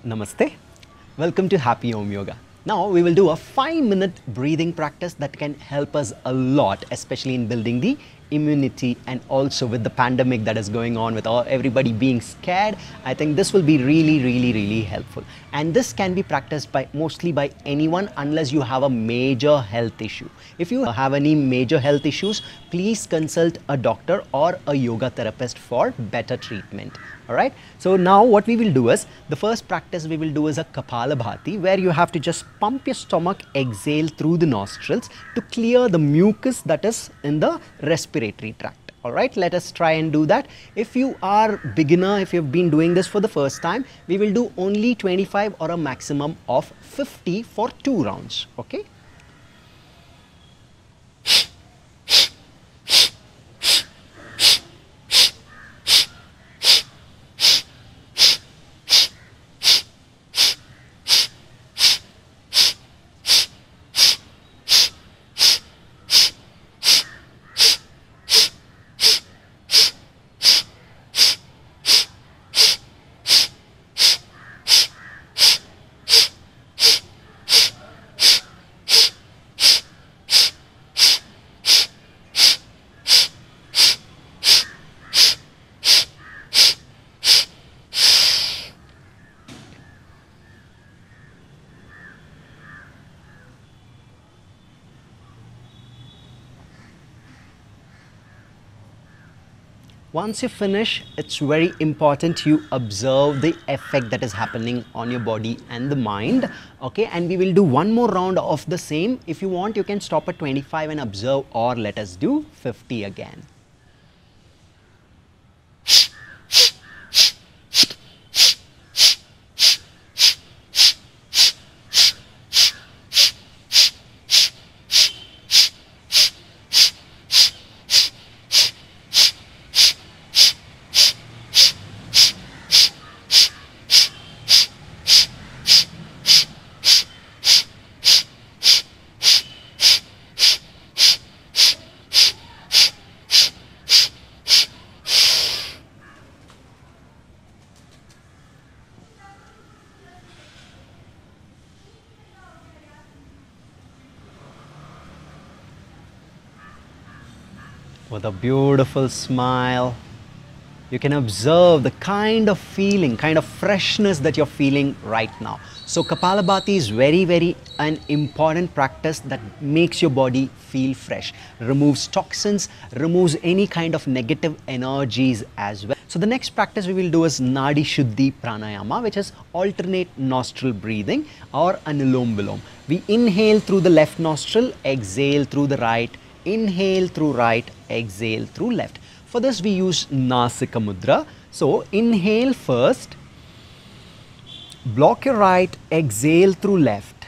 Namaste. Welcome to Happy Omyoga. Now we will do a 5-minute breathing practice that can help us a lot, especially in building the immunity, and also with the pandemic that is going on with everybody being scared. I think this will be really helpful, and this can be practiced mostly by anyone unless you have a major health issue. If you have any major health issues, please consult a doctor or a yoga therapist for better treatment. Alright, so now what we will do is, the first practice we will do is a Kapalabhati, where you have to just pump your stomach, exhale through the nostrils to clear the mucus that is in the respiratory tract. Alright, let us try and do that. If you are beginner, if you have been doing this for the first time, we will do only 25 or a maximum of 50 for 2 rounds. Okay. Once you finish, it's very important you observe the effect that is happening on your body and the mind. Okay, and we will do one more round of the same. If you want, you can stop at 25 and observe, or let us do 50 again. With a beautiful smile, you can observe the kind of feeling, kind of freshness that you're feeling right now. So Kapalabhati is very an important practice that makes your body feel fresh, removes toxins, removes any kind of negative energies as well. So the next practice we will do is Nadi Shuddhi Pranayama, which is alternate nostril breathing, or Anulom Vilom. We inhale through the left nostril, exhale through the right, inhale through right, exhale through left. For this we use Nasika Mudra. So inhale first, block your right, exhale through left.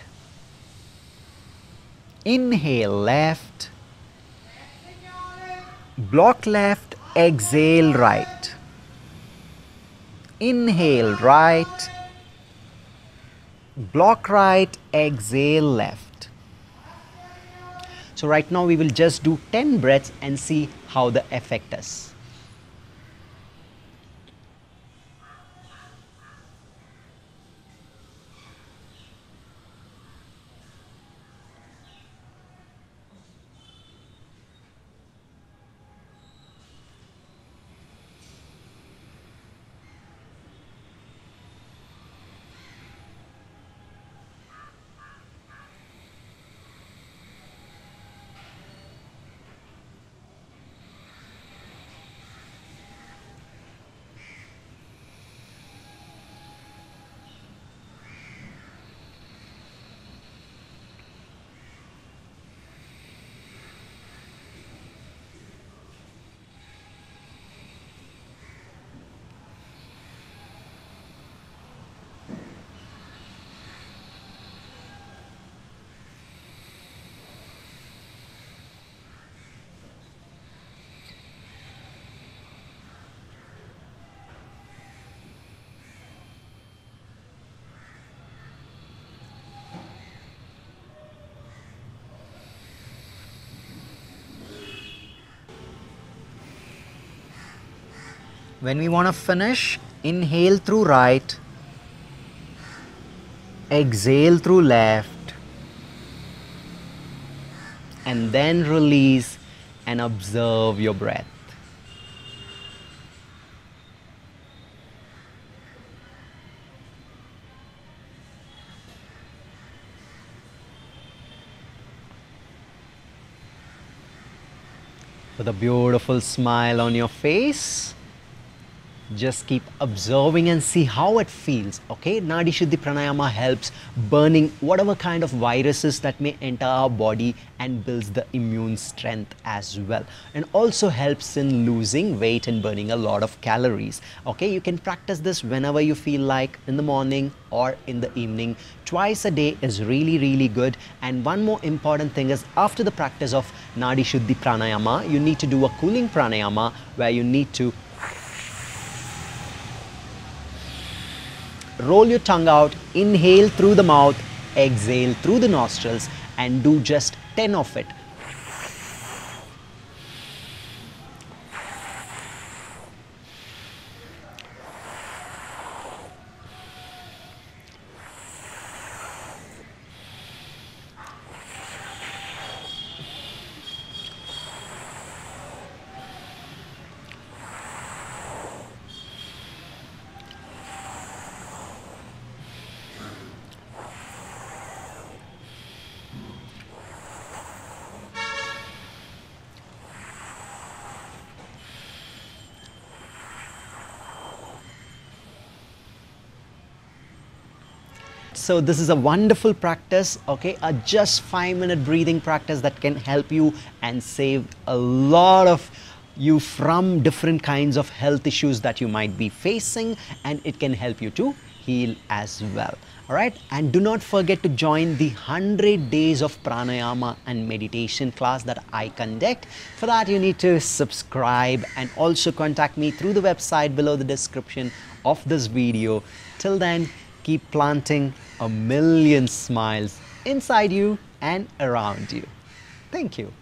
Inhale left, block left, exhale right. Inhale right, block right, exhale left. So right now we will just do 10 breaths and see how the effect is. When we want to finish, inhale through right, exhale through left, and then release and observe your breath. With a beautiful smile on your face, just keep observing and see how it feels. Okay, Nadi Shuddhi Pranayama helps burning whatever kind of viruses that may enter our body and builds the immune strength as well, and also helps in losing weight and burning a lot of calories. Okay, you can practice this whenever you feel like, in the morning or in the evening. Twice a day is really good. And one more important thing is, after the practice of Nadi Shuddhi Pranayama, you need to do a cooling pranayama where you need to roll your tongue out, inhale through the mouth, exhale through the nostrils, and do just 10 of it. So this is a wonderful practice, okay, a just 5-minute breathing practice that can help you and save a lot of you from different kinds of health issues that you might be facing, and it can help you to heal as well. All right, and do not forget to join the 100 days of pranayama and meditation class that I conduct. For that, you need to subscribe and also contact me through the website below the description of this video. Till then, keep planting a million smiles inside you and around you. Thank you.